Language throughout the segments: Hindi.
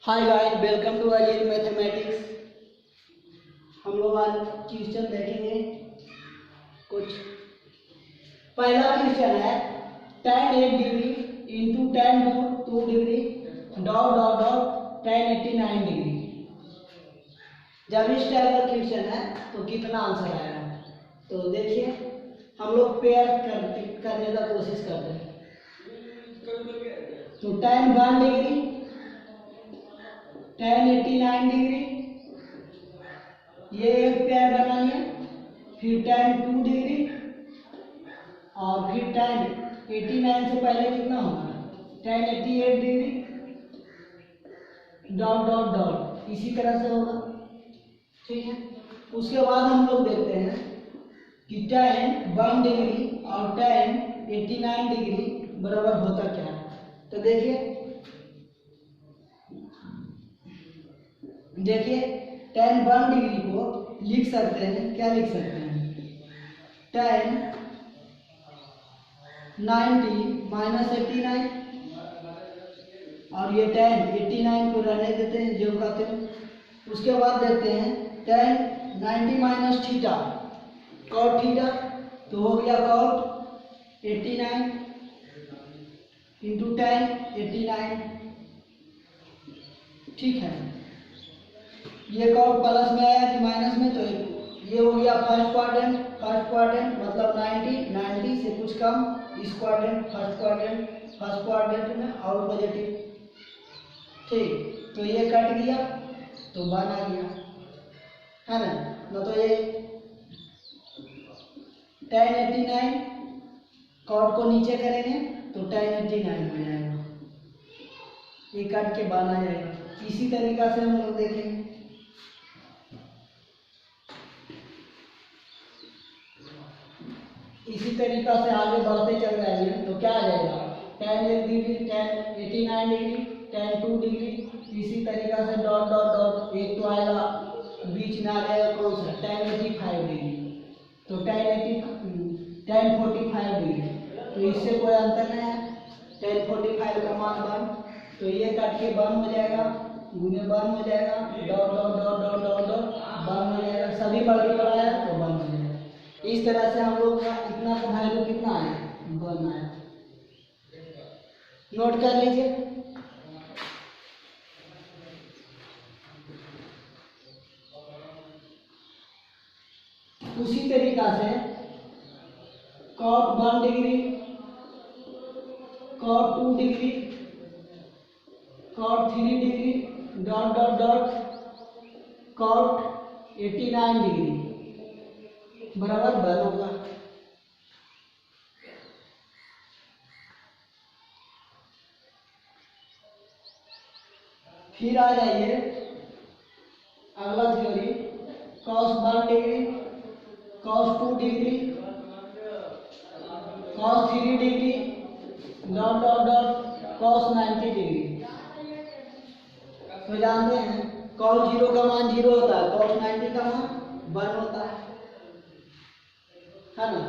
Hi guys, welcome to Ajit mathematics. हम लोग आज क्वेश्चन देखेंगे कुछ। पहला क्वेश्चन है tan 8 degree into tan 2 degree dot dot dot tan 89 degree. जब इस टाइप का क्वेश्चन है तो कितना आंसर आएगा। तो देखिए, हम लोग पेयर करने का कोशिश करते हैं। तो tan 1 डिग्री tan 89 डिग्री, ये एक पेयर बनाइए। फिर tan 2 डिग्री और फिर tan 89 से पहले कितना होगा tan 88 degree dot dot dot, इसी तरह से होगा। ठीक है, उसके बाद हम लोग देखते हैं कि tan 1 डिग्री और tan 89 डिग्री बराबर होता क्या है। तो देखिए tan 1 डिग्री को लिख सकते हैं, क्या लिख सकते हैं, tan 90 माइनस 89, और ये tan 89 को रहने देते हैं जो कहते हैं। उसके बाद देखते हैं tan 90 minus theta cot theta, तो हो गया cot 89 इंटू tan 89। ठीक है, ये कॉट प्लस में आया कि माइनस में, तो ये हो गया फर्स्ट क्वाड्रेंट मतलब 90 से कुछ कम, इस क्वाड्रेंट फर्स्ट क्वाड्रेंट में और पॉजिटिव। ठीक, तो ये कट गया तो 1 आ गया, है ना। न तो ये tan 89 कॉट को नीचे करेंगे तो tan 89 हो जाएगा, ये कट के 1 आ जाएगा। इसी तरीका से हम लोग देखेंगे। इसी तरीका से आगे बढ़ते चल रहे हैं तो क्या आ जाएगा, tan 1 degree tan 89 degree tan 2 degree, इसी तरीका से डॉट डॉट डॉट, एक तो आएगा बीच में आ जाएगा कौन सा tan 85 डिग्री, तो tan 45 डिग्री, तो इससे कोई अंतर नहीं है। tan 45 का मान 1, तो ये कट के 1 हो जाएगा, गुने 1 हो जाएगा, dot dot dot dot dot dot 1 हो जाएगा, सभी मल्टीप्लाई आया तो 1 हो जाएगा। इस तरह से हम लोग का इतना का वैल्यू कितना आया, 1 आया। नोट कर लीजिए। उसी तरीका से cot 1 degree cot 2 degree cot 3 degree dot dot dot cot 89 degree बराबर 1 होगा। फिर आ जाइए अगला theory, cos 1 degree cos 2 degree cos 3 degree dot dot dot cos 90 degree. तो जानते हैं cos 0 का मान 0 होता है, cos 90 का मान 1 होता है ना।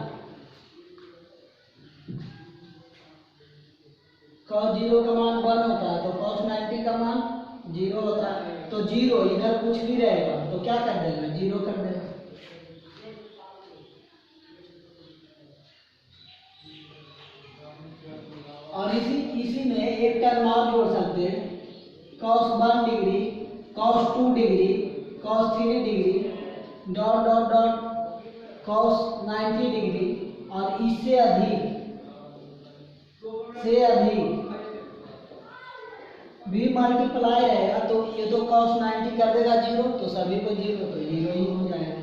cos 0 का मान 1 होता है तो cos 90 का मान 0 होता है। तो 0 इधर कुछ भी रहेगा तो क्या कर देगा, 0 कर देगा। और इसी में एक टर्म और जोड़ सकते हैं, cos 1 degree cos 2 degree cos 3 degree dot dot dot cos 90 degree, और इससे अधिक भी मल्टीप्लाई रहेगा तो ये तो cos 90 कर देगा 0, तो सभी को 0, तो 0 ही हो जाएगा।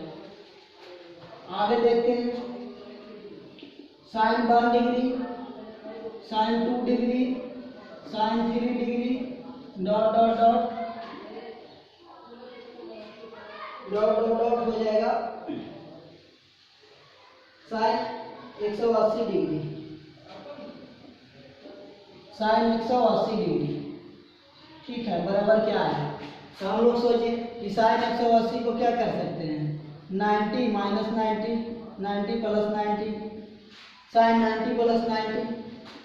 आगे देखते हैं sin 1 degree sin 2 degree sin 3 degree dot dot dot dot dot dot हो जाएगा sin 180 डिग्री sin 180 डिग्री। ठीक है, बराबर क्या है। तो हम लोग सोचे कि sin 180 को क्या कर सकते हैं, 90 माइनस 90 प्लस 90, sin 90 प्लस 90,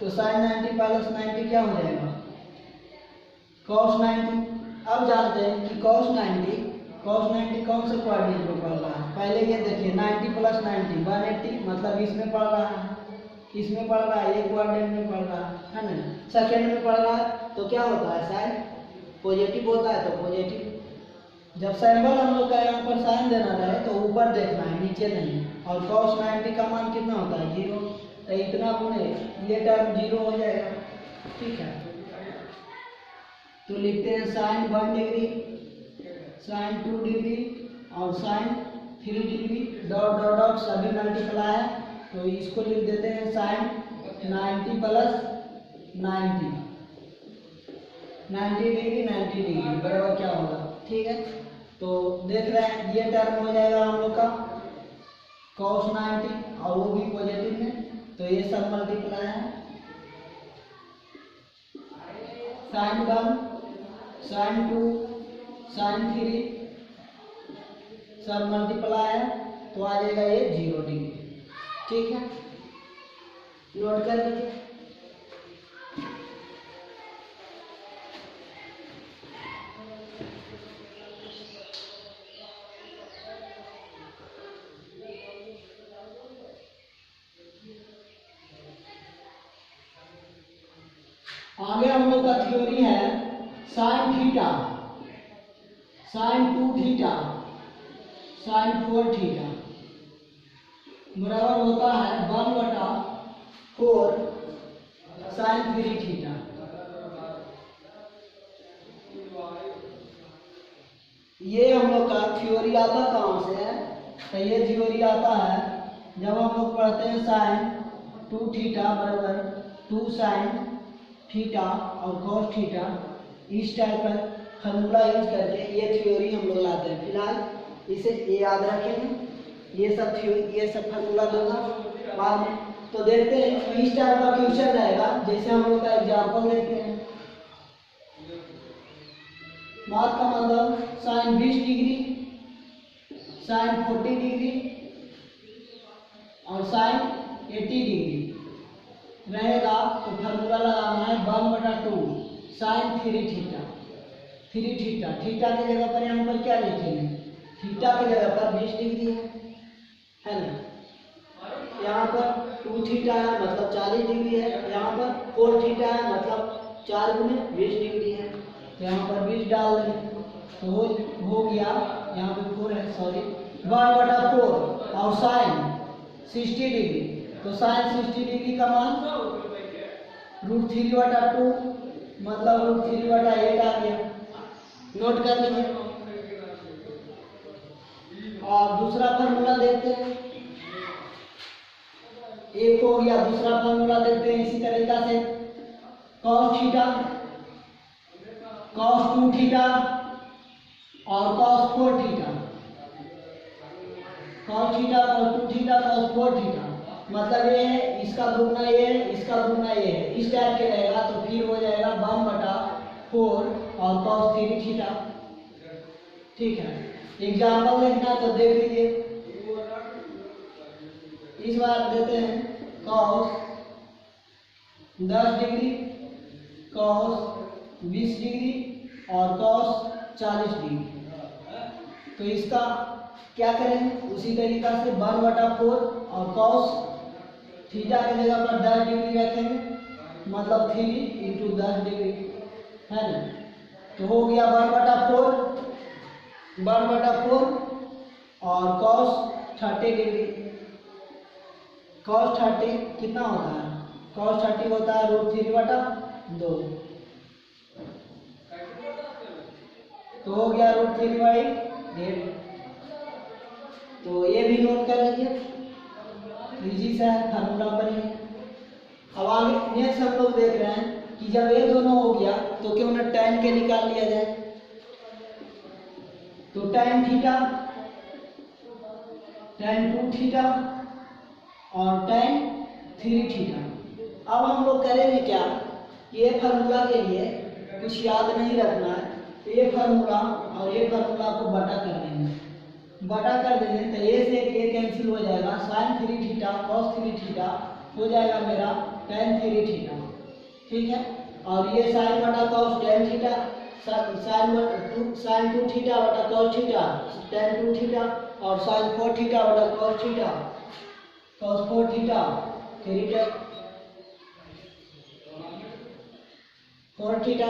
तो sin 90 प्लस 90 क्या हो जाएगा, cos 90। अब जानते हैं कि cos 90 कौन से कोऑर्डिनेट में पड़ रहा है। पहले ये देखिए 90 प्लस 90 180, मतलब इसमें पड़ रहा है, इसमें पड़ रहा है, ये कोऑर्डिनेट में पड़ रहा है ना। सेकेंड में पड़ रहा है तो क्या होता है, साइन पॉजिटिव होता है तो पॉजिटिव। जब सिंबल हम लोग का यहाँ पर साइन देना रहे तो ऊपर देखना है, नीचे नहीं। और cos 90 का मान कितना होता है, 0, तो इतना गुणे ये टर्म 0 हो जाएगा। ठीक है, तो लिखते हैं साइन 1 डिग्री, साइन 2 डिग्री और sine 3 degree, dot dot dot सभी मल्टीप्लाई है, तो इसको लिख देते हैं साइन 90 प्लस 90, 90 डिग्री 90 डिग्री बराबर क्या होगा। ठीक है, तो देख रहे हैं ये टर्म हो जाएगा हम लोग का cos 90 और वो भी पॉजिटिव में, तो ये सब मल्टीप्लाई है। साइन 1, साइन 2, साइन 3 सब मल्टीप्लाई है, तो आ जाएगा ये 0 डिग्री। ठीक है, नोट कर लीजिए। आगे हम लोग का थ्योरी है sine theta, sine 2 theta, sine 4 theta बराबर होता है 1/4 साइन 3 थीटा। ये हम लोग का थ्योरी आता कहाँ से है, तो ये थ्योरी आता है जब हम लोग पढ़ते हैं साइन 2 थीटा बराबर 2 साइन थीटा और cos थीटा, इस टाइप का फॉर्मूला यूज करके ये थ्योरी हम लोग लाते हैं। फिलहाल इसे ये याद रखेंगे, ये सब थ्योरी, ये सब फॉर्मूला दूंगा बाद में। तो देखते हैं इस टाइप का क्वेश्चन रहेगा, जैसे हम लोग का एग्जाम्पल देखते हैं। बात का मतलब साइन 20 डिग्री, साइन 40 डिग्री और साइन 80 डिग्री रहेगा, तो फार्मूला लगाना है 1/2 साइन 3 थीटा। 3 थीटा, थीटा की जगह पर यहाँ पर क्या लिखेंगे, थीटा की जगह पर 20 डिग्री है ना। यहाँ पर 2 थीटा है मतलब 40 डिग्री है, यहाँ पर 4 थीटा है मतलब 4 गुने 20 डिग्री है, तो यहाँ पर 20 डाल देंगे तो हो गया, यहाँ पे 4 है सॉरी 1/4 और साइन 60 डिग्री, तो साइन 60 डिग्री का मान √3/2 मतलब √3/8 आ गया। नोट कर लीजिए। और दूसरा फार्मूला देखते हैं, एक हो गया, दूसरा फार्मूला देखते हैं इसी तरीका से cos थीटा, cos 2 थीटा और cos 4 theta, cos theta cos 2 theta cos 4 theta, मतलब ये है इसका दुगना ये है, इसका दुगना ये है, इस टाइप के रहेगा, तो फिर हो जाएगा 1/4 और cos 3 थीटा। ठीक है, एग्जाम्पल देखना तो देख लीजिए। इस बार देते हैं cos 10 डिग्री, cos 20 डिग्री और cos 40 डिग्री, तो इसका क्या करेंगे उसी तरीका से 1/4 और cos थीटा की जगह पर 10 डिग्री रखेंगे, मतलब 3 × 10 डिग्री है ना, तो हो गया 1/4 और cos 30 डिग्री। cos 30 कितना होता है, cos 30 होता है √3/2, तो हो गया √3/8। तो ये भी नोट कर लीजिए, इजी सा है, फार्मूला बनेगा। अब आगे नेक्स्ट हम लोग देख रहे हैं कि जब ये दोनों हो गया तो क्यों ना tan के निकाल लिया जाए, तो tan थीटा, tan 2 थीटा और tan 3 थीटा। अब हम लोग करेंगे क्या, ये फार्मूला के लिए कुछ याद नहीं रखना है, तो ये फार्मूला और ये फार्मूला को बटा कर देंगे, बटा कर देंगे तो ये से ये कैंसिल हो जाएगा, साइन 3 थीटा cos 3 थीटा हो जाएगा मेरा tan 3 थीटा। ठीक है, और ये साइन बटा cos tan theta sine 2 theta बटा cos थीटा, tan 2 थीटा और sin 4 थीटा बटा cos theta, cos 4 theta, 3 tan 4 theta.